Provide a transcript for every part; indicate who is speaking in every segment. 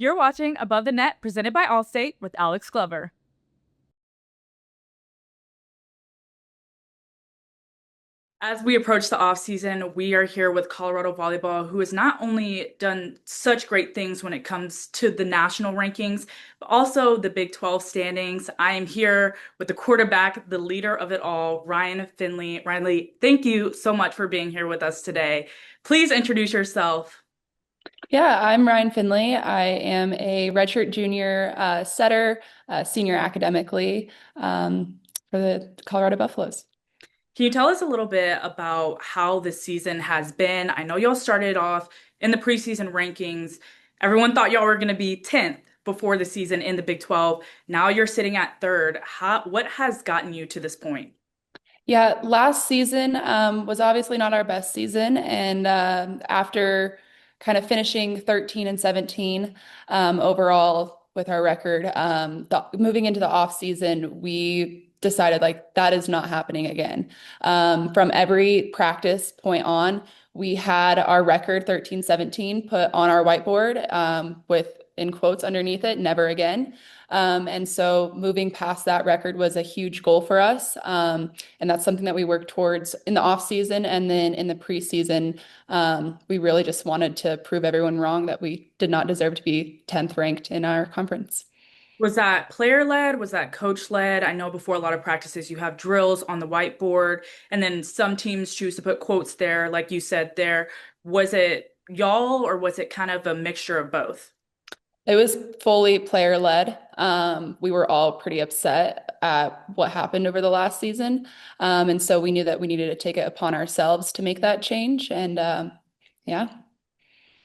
Speaker 1: You're watching Above the Net, presented by Allstate with Alex Glover. As we approach the off season, we are here with Colorado Volleyball, who has not only done such great things when it comes to the national rankings, but also the Big 12 standings. I am here with the quarterback, the leader of it all, Ryan Finley. Riley, thank you so much for being here with us today. Please introduce yourself.
Speaker 2: Yeah, I'm Ryan Finley. I am a redshirt junior setter, senior academically for the Colorado Buffaloes.
Speaker 1: Can you tell us a little bit about how this season has been? I know y'all started off in the preseason rankings. Everyone thought y'all were going to be 10th before the season in the Big 12. Now you're sitting at third. What has gotten you to this point?
Speaker 2: Yeah, last season was obviously not our best season, and after kind of finishing 13 and 17 overall with our record, moving into the off season, we decided like that is not happening again. From every practice point on, we had our record 13-17 put on our whiteboard with in quotes underneath it, never again. And so moving past that record was a huge goal for us. And that's something that we worked towards in the off season. And then in the preseason, we really just wanted to prove everyone wrong that we did not deserve to be 10th ranked in our conference.
Speaker 1: Was that player led? Was that coach led? I know before a lot of practices, you have drills on the whiteboard, and then some teams choose to put quotes there, like you said there. Was it y'all, or was it kind of a mixture of both?
Speaker 2: It was fully player led. We were all pretty upset at what happened over the last season. And so we knew that we needed to take it upon ourselves to make that change. And yeah.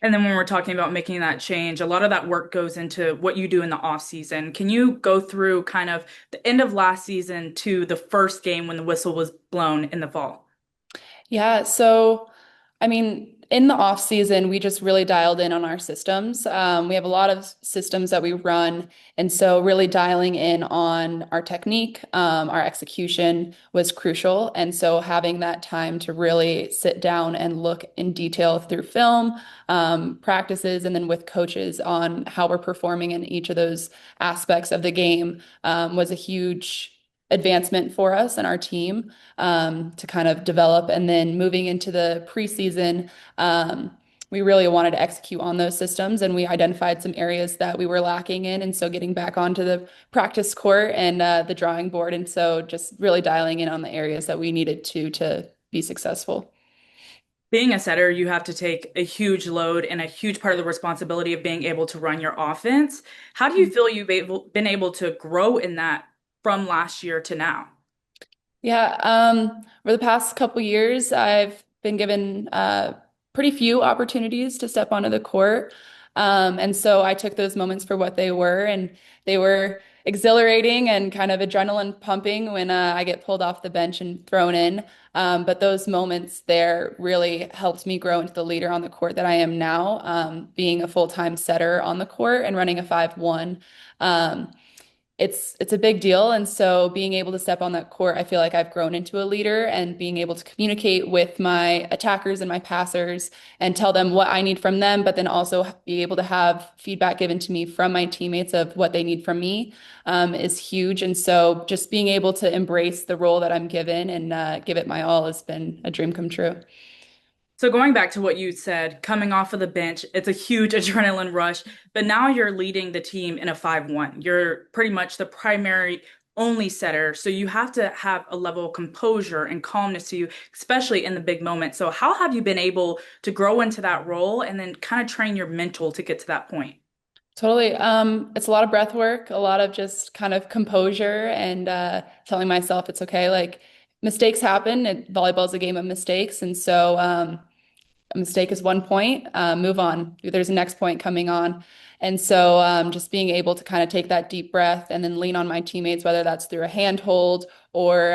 Speaker 1: And then when we're talking about making that change, a lot of that work goes into what you do in the off season. Can you go through kind of the end of last season to the first game when the whistle was blown in the fall?
Speaker 2: Yeah, so I mean, in the off season, we just really dialed in on our systems. We have a lot of systems that we run, and so really dialing in on our technique, our execution was crucial. And so having that time to really sit down and look in detail through film, practices, and then with coaches on how we're performing in each of those aspects of the game, was a huge advancement for us and our team to kind of develop. And then moving into the preseason, we really wanted to execute on those systems and we identified some areas that we were lacking in. And so getting back onto the practice court and the drawing board. And so just really dialing in on the areas that we needed to be successful.
Speaker 1: Being a setter, you have to take a huge load and a huge part of the responsibility of being able to run your offense. How do you feel been able to grow in that from last year to now?
Speaker 2: Yeah, over the past couple years, I've been given pretty few opportunities to step onto the court. And so I took those moments for what they were, and they were exhilarating and kind of adrenaline pumping when I get pulled off the bench and thrown in. But those moments there really helped me grow into the leader on the court that I am now, being a full-time setter on the court and running a 5-1. Um, it's a big deal. And so being able to step on that court, I feel like I've grown into a leader and being able to communicate with my attackers and my passers and tell them what I need from them, but then also be able to have feedback given to me from my teammates of what they need from me is huge. And so just being able to embrace the role that I'm given and give it my all has been a dream come true.
Speaker 1: So going back to what you said, coming off of the bench, it's a huge adrenaline rush, but now you're leading the team in a 5-1. You're pretty much the primary only setter, so you have to have a level of composure and calmness to you, especially in the big moment. So how have you been able to grow into that role and then kind of train your mental to get to that point?
Speaker 2: Totally. It's a lot of breath work, a lot of just kind of composure and telling myself it's okay. Like mistakes happen. Volleyball is a game of mistakes. And so a mistake is one point, move on. There's a next point coming on. And so just being able to kind of take that deep breath and then lean on my teammates, whether that's through a handhold or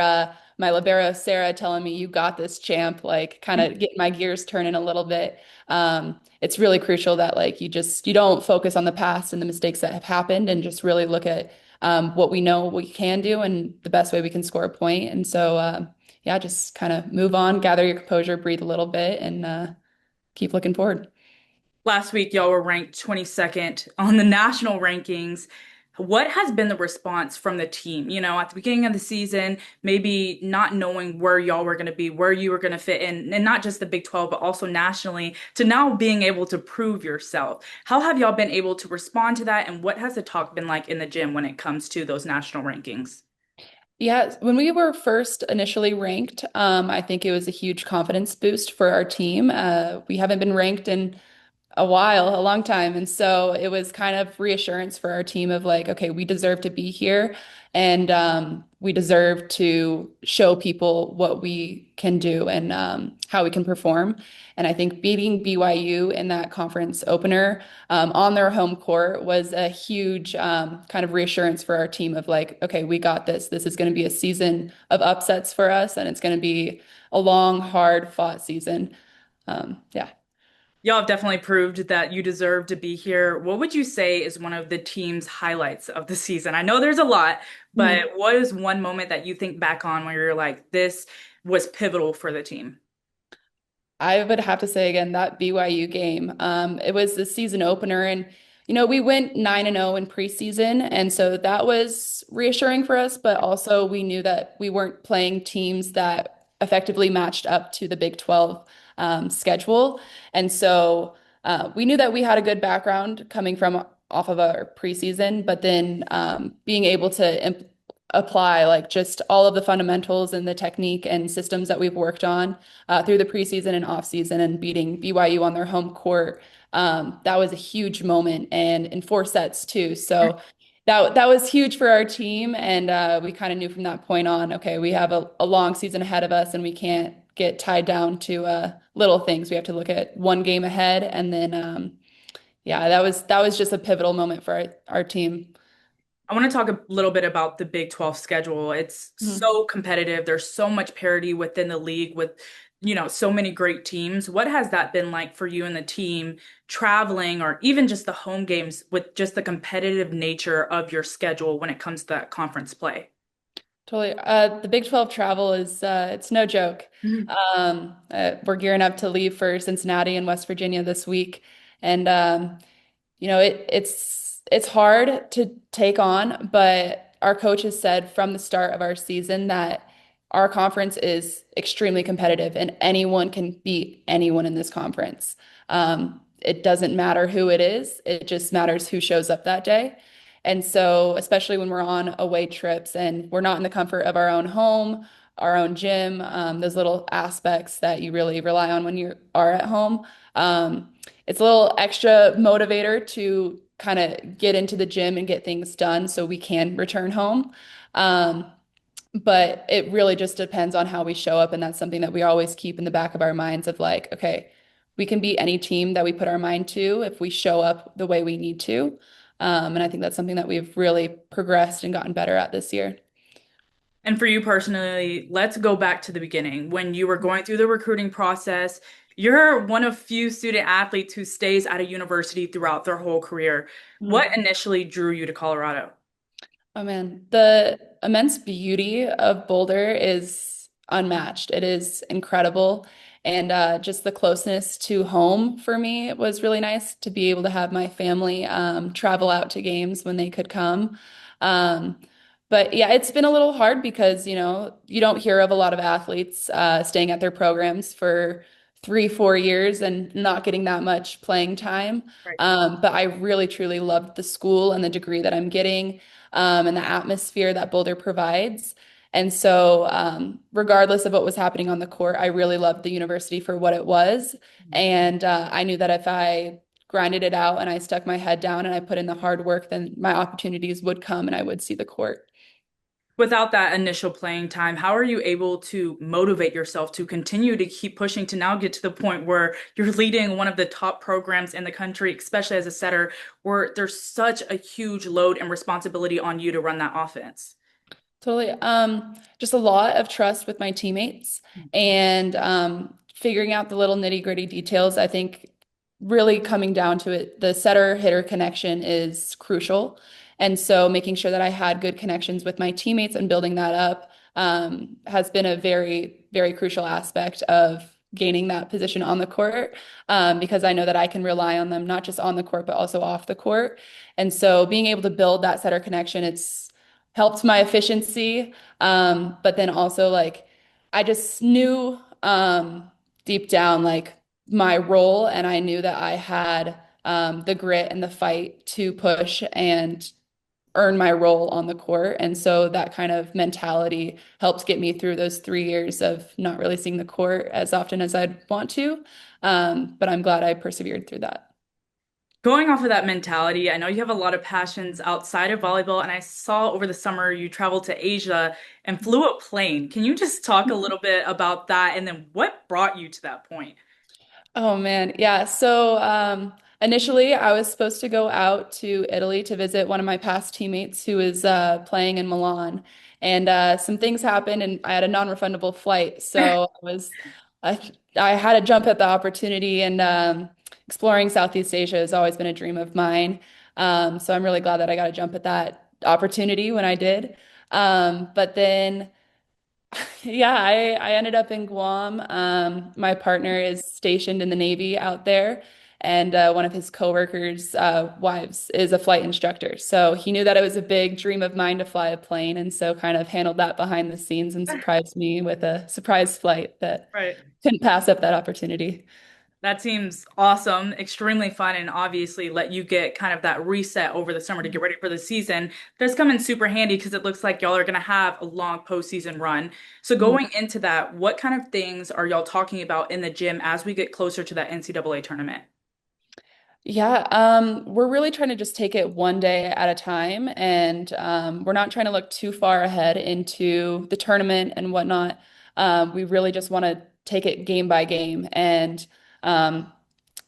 Speaker 2: my libero, Sarah, telling me, you got this, champ, like kind of get my gears turning a little bit. It's really crucial that like you don't focus on the past and the mistakes that have happened and just really look at what we know we can do and the best way we can score a point. And so yeah, just kind of move on, gather your composure, breathe a little bit, and keep looking forward.
Speaker 1: Last week, y'all were ranked 22nd on the national rankings. What has been the response from the team? You know, at the beginning of the season, maybe not knowing where y'all were going to be, where you were going to fit in, and not just the Big 12, but also nationally, to now being able to prove yourself. How have y'all been able to respond to that? And what has the talk been like in the gym when it comes to those national rankings?
Speaker 2: Yeah, when we were first initially ranked, I think it was a huge confidence boost for our team. We haven't been ranked in a while, a long time. And so it was kind of reassurance for our team of like, okay, we deserve to be here and we deserve to show people what we can do and how we can perform. And I think beating BYU in that conference opener on their home court was a huge kind of reassurance for our team of like, okay, we got this. This is going to be a season of upsets for us, and it's going to be a long, hard fought season. Yeah.
Speaker 1: Y'all have definitely proved that you deserve to be here. What would you say is one of the team's highlights of the season? I know there's a lot, but what is one moment that you think back on where you're like, this was pivotal for the team?
Speaker 2: I would have to say again that BYU game. It was the season opener, and we went 9-0 in preseason, and so that was reassuring for us. But also, we knew that we weren't playing teams that effectively matched up to the Big 12 schedule, and so we knew that we had a good background coming from off of our preseason, but then being able to apply like just all of the fundamentals and the technique and systems that we've worked on through the preseason and off season and beating BYU on their home court. That was a huge moment and in 4 sets too. So that was huge for our team. And we kind of knew from that point on, okay, we have a long season ahead of us and we can't get tied down to little things. We have to look at one game ahead. And then, yeah, that was just a pivotal moment for our team.
Speaker 1: I want to talk a little bit about the Big 12 schedule. It's
Speaker 2: Mhm.
Speaker 1: so competitive. There's so much parity within the league with, so many great teams. What has that been like for you and the team traveling or even just the home games with just the competitive nature of your schedule when it comes to that conference play?
Speaker 2: Totally. The Big 12 travel is it's no joke.
Speaker 1: Mhm.
Speaker 2: We're gearing up to leave for Cincinnati and West Virginia this week. And it's hard to take on, but our coach has said from the start of our season that our conference is extremely competitive and anyone can beat anyone in this conference. It doesn't matter who it is, it just matters who shows up that day. And so, especially when we're on away trips and we're not in the comfort of our own home, our own gym, those little aspects that you really rely on when you are at home. It's a little extra motivator to kind of get into the gym and get things done so we can return home. Um, but it really just depends on how we show up. And that's something that we always keep in the back of our minds of like, okay, we can beat any team that we put our mind to if we show up the way we need to. And I think that's something that we've really progressed and gotten better at this year.
Speaker 1: And for you personally, let's go back to the beginning. When you were going through the recruiting process, you're one of few student athletes who stays at a university throughout their whole career. What initially drew you to Colorado?
Speaker 2: Oh man, the immense beauty of Boulder is unmatched. It is incredible. And just the closeness to home for me was really nice to be able to have my family travel out to games when they could come. Um, but yeah, it's been a little hard because, you don't hear of a lot of athletes staying at their programs for 3, 4 years and not getting that much playing time.
Speaker 1: Right.
Speaker 2: But I really, truly loved the school and the degree that I'm getting and the atmosphere that Boulder provides. And so, regardless of what was happening on the court, I really loved the university for what it was. And I knew that if I grinded it out and I stuck my head down and I put in the hard work, then my opportunities would come and I would see the court.
Speaker 1: Without that initial playing time, how are you able to motivate yourself to continue to keep pushing to now get to the point where you're leading one of the top programs in the country, especially as a setter, where there's such a huge load and responsibility on you to run that offense?
Speaker 2: Totally. Just a lot of trust with my teammates and figuring out the little nitty-gritty details. I think really coming down to it, the setter-hitter connection is crucial. And so making sure that I had good connections with my teammates and building that up has been a very, very crucial aspect of gaining that position on the court, because I know that I can rely on them not just on the court but also off the court. And so being able to build that setter connection, it's helped my efficiency. But then also like I just knew deep down like my role, and I knew that I had the grit and the fight to push and earn my role on the court. And so that kind of mentality helped get me through those 3 years of not really seeing the court as often as I'd want to. But I'm glad I persevered through that.
Speaker 1: Going off of that mentality, I know you have a lot of passions outside of volleyball, and I saw over the summer you traveled to Asia and flew a plane. Can you just talk a little bit about that and then what brought you to that point?
Speaker 2: Oh man, yeah. So initially, I was supposed to go out to Italy to visit one of my past teammates who was playing in Milan, and some things happened, and I had a non-refundable flight. So I, I had to jump at the opportunity, and exploring Southeast Asia has always been a dream of mine. So I'm really glad that I got to jump at that opportunity when I did. But then. Yeah, I ended up in Guam. My partner is stationed in the Navy out there, and one of his coworkers' wives is a flight instructor. So he knew that it was a big dream of mine to fly a plane, and so kind of handled that behind the scenes and surprised me with a surprise flight that
Speaker 1: Right.
Speaker 2: couldn't pass up that opportunity.
Speaker 1: That seems awesome, extremely fun, and obviously let you get kind of that reset over the summer to get ready for the season. That's come in super handy because it looks like y'all are going to have a long postseason run. So
Speaker 2: Mhm.
Speaker 1: going into that, what kind of things are y'all talking about in the gym as we get closer to that NCAA tournament?
Speaker 2: Yeah, we're really trying to just take it one day at a time, and we're not trying to look too far ahead into the tournament and whatnot. We really just want to take it game by game, and um,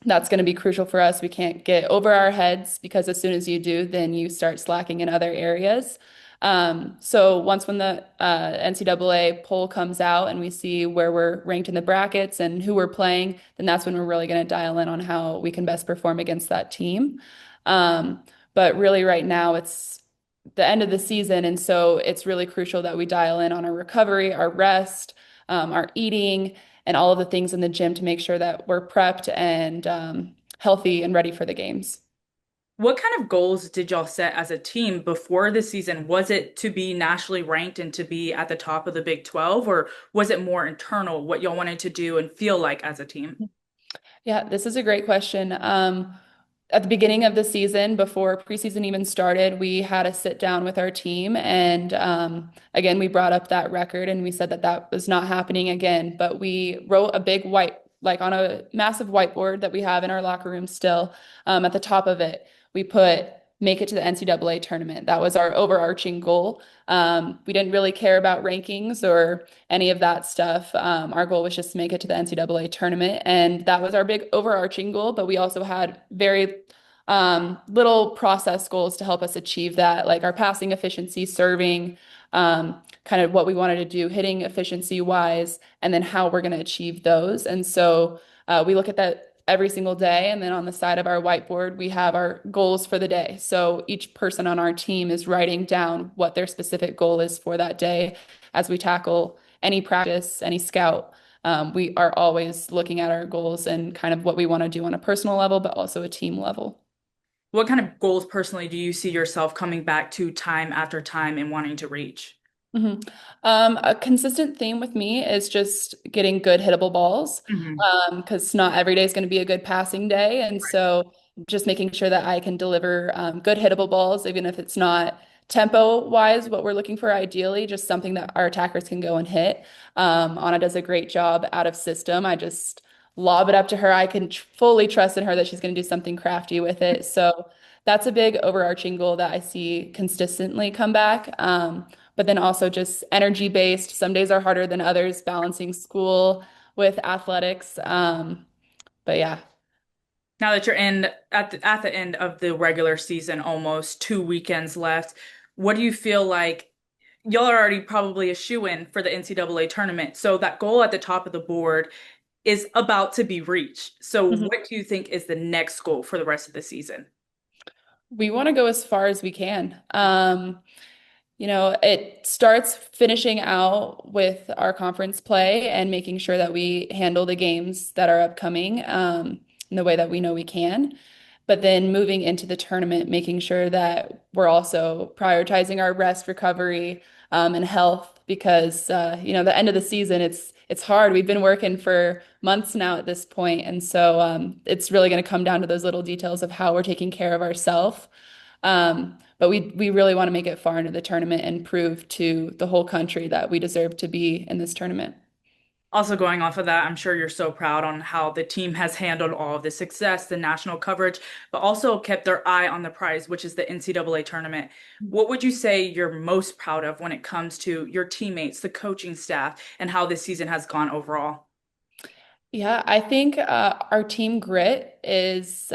Speaker 2: that's going to be crucial for us. We can't get over our heads because as soon as you do, then you start slacking in other areas. So once when the NCAA poll comes out and we see where we're ranked in the brackets and who we're playing, then that's when we're really going to dial in on how we can best perform against that team. Um, but really, right now, it's the end of the season, and so it's really crucial that we dial in on our recovery, our rest, our eating and all of the things in the gym to make sure that we're prepped and healthy and ready for the games.
Speaker 1: What kind of goals did y'all set as a team before the season? Was it to be nationally ranked and to be at the top of the Big 12, or was it more internal, what y'all wanted to do and feel like as a team?
Speaker 2: Yeah, this is a great question. At the beginning of the season, before preseason even started, we had a sit down with our team. And again, we brought up that record and we said that that was not happening again. But we wrote a big white, like on a massive whiteboard that we have in our locker room still. At the top of it, we put make it to the NCAA tournament. That was our overarching goal. We didn't really care about rankings or any of that stuff. Our goal was just to make it to the NCAA tournament, and that was our big overarching goal. But we also had very little process goals to help us achieve that, like our passing efficiency, serving, kind of what we wanted to do, hitting efficiency wise, and then how we're going to achieve those. And so we look at that every single day. And then on the side of our whiteboard, we have our goals for the day. So each person on our team is writing down what their specific goal is for that day as we tackle any practice, any scout. We are always looking at our goals and kind of what we want to do on a personal level, but also a team level.
Speaker 1: What kind of goals personally do you see yourself coming back to time after time and wanting to reach?
Speaker 2: Mhm. A consistent theme with me is just getting good hittable balls,
Speaker 1: Mhm.
Speaker 2: because not every day is going to be a good passing day. And so just making sure that I can deliver good hittable balls, even if it's not tempo wise what we're looking for ideally, just something that our attackers can go and hit. Anna does a great job out of system. I just lob it up to her. I can fully trust in her that she's going to do something crafty with it. So that's a big overarching goal that I see consistently come back. But then also just energy based. Some days are harder than others, balancing school with athletics. But yeah.
Speaker 1: Now that you're in at the end of the regular season, almost 2 weekends left, what do you feel like y'all are already probably a shoe-in for the NCAA tournament? So that goal at the top of the board is about to be reached. So
Speaker 2: Mhm.
Speaker 1: what do you think is the next goal for the rest of the season?
Speaker 2: We want to go as far as we can. It starts finishing out with our conference play and making sure that we handle the games that are upcoming in the way that we know we can. But then moving into the tournament, making sure that we're also prioritizing our rest, recovery, and health because the end of the season, it's hard. We've been working for months now at this point, and so it's really going to come down to those little details of how we're taking care of ourselves. But we really want to make it far into the tournament and prove to the whole country that we deserve to be in this tournament.
Speaker 1: Also, going off of that, I'm sure you're so proud on how the team has handled all of the success, the national coverage, but also kept their eye on the prize, which is the NCAA tournament. What would you say you're most proud of when it comes to your teammates, the coaching staff, and how this season has gone overall?
Speaker 2: Yeah, I think our team grit is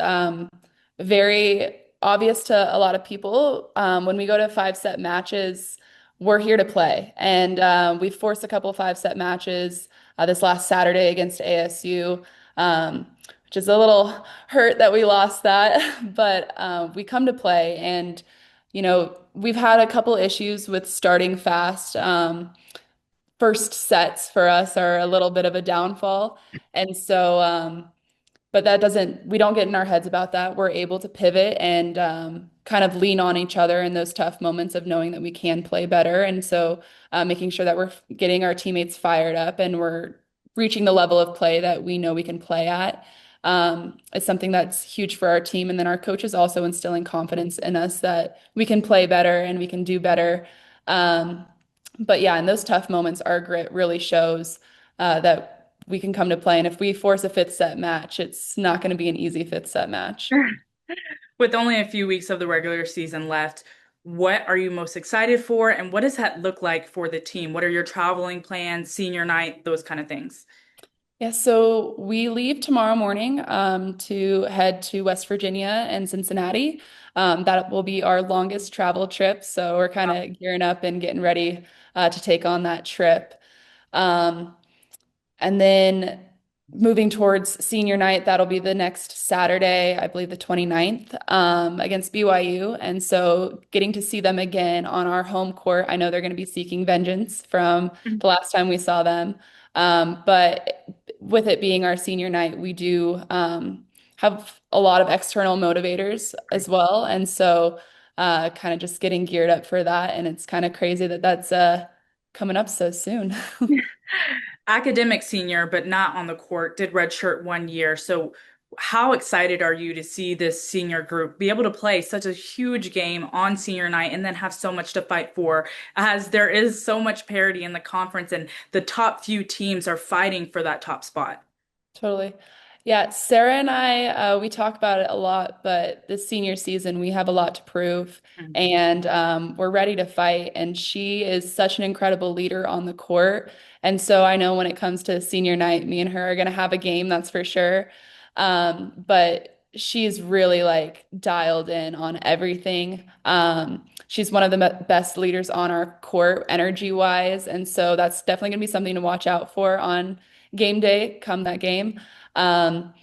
Speaker 2: very obvious to a lot of people. When we go to 5-set matches, we're here to play. And we forced a couple 5-set matches this last Saturday against ASU, which is a little hurt that we lost that. But we come to play. And, we've had a couple issues with starting fast. First sets for us are a little bit of a downfall. And so, but we don't get in our heads about that. We're able to pivot and kind of lean on each other in those tough moments of knowing that we can play better. And so, making sure that we're getting our teammates fired up and we're reaching the level of play that we know we can play at. Is something that's huge for our team. And then our coaches also instilling confidence in us that we can play better and we can do better. Um, but yeah, in those tough moments, our grit really shows that we can come to play. And if we force a 5th set match, it's not going to be an easy 5th set match.
Speaker 1: With only a few weeks of the regular season left, what are you most excited for, and what does that look like for the team? What are your traveling plans, senior night, those kind of things?
Speaker 2: Yeah, so we leave tomorrow morning to head to West Virginia and Cincinnati. That will be our longest travel trip. So we're kind of gearing up and getting ready to take on that trip. Um, And then moving towards senior night, that'll be the next Saturday, I believe the 29th, against BYU. And so getting to see them again on our home court, I know they're going to be seeking vengeance from the last time we saw them. But with it being our senior night, we do have a lot of external motivators as well. And so kind of just getting geared up for that. And it's kind of crazy that that's coming up so soon.
Speaker 1: Academic senior, but not on the court, did redshirt 1 year. So, how excited are you to see this senior group be able to play such a huge game on senior night and then have so much to fight for, as there is so much parity in the conference and the top few teams are fighting for that top spot?
Speaker 2: Totally. Yeah, Sarah and I, we talk about it a lot, but this senior season, we have a lot to prove
Speaker 1: Mm.
Speaker 2: and we're ready to fight. And she is such an incredible leader on the court. And so I know when it comes to senior night, me and her are going to have a game, that's for sure. But she's really like dialed in on everything. She's one of the best leaders on our court, energy wise. And so that's definitely going to be something to watch out for on game day, come that game. Um,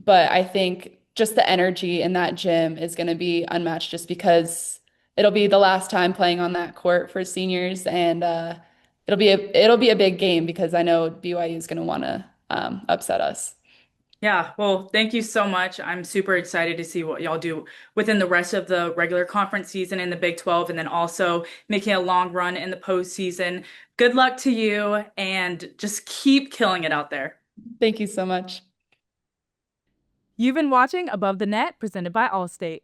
Speaker 2: but I think just the energy in that gym is going to be unmatched just because it'll be the last time playing on that court for seniors and it'll be a big game because I know BYU is going to want to upset us.
Speaker 1: Yeah, well, thank you so much. I'm super excited to see what y'all do within the rest of the regular conference season in the Big 12 and then also making a long run in the postseason. Good luck to you and just keep killing it out there.
Speaker 2: Thank you so much.
Speaker 3: You've been watching Above the Net, presented by Allstate.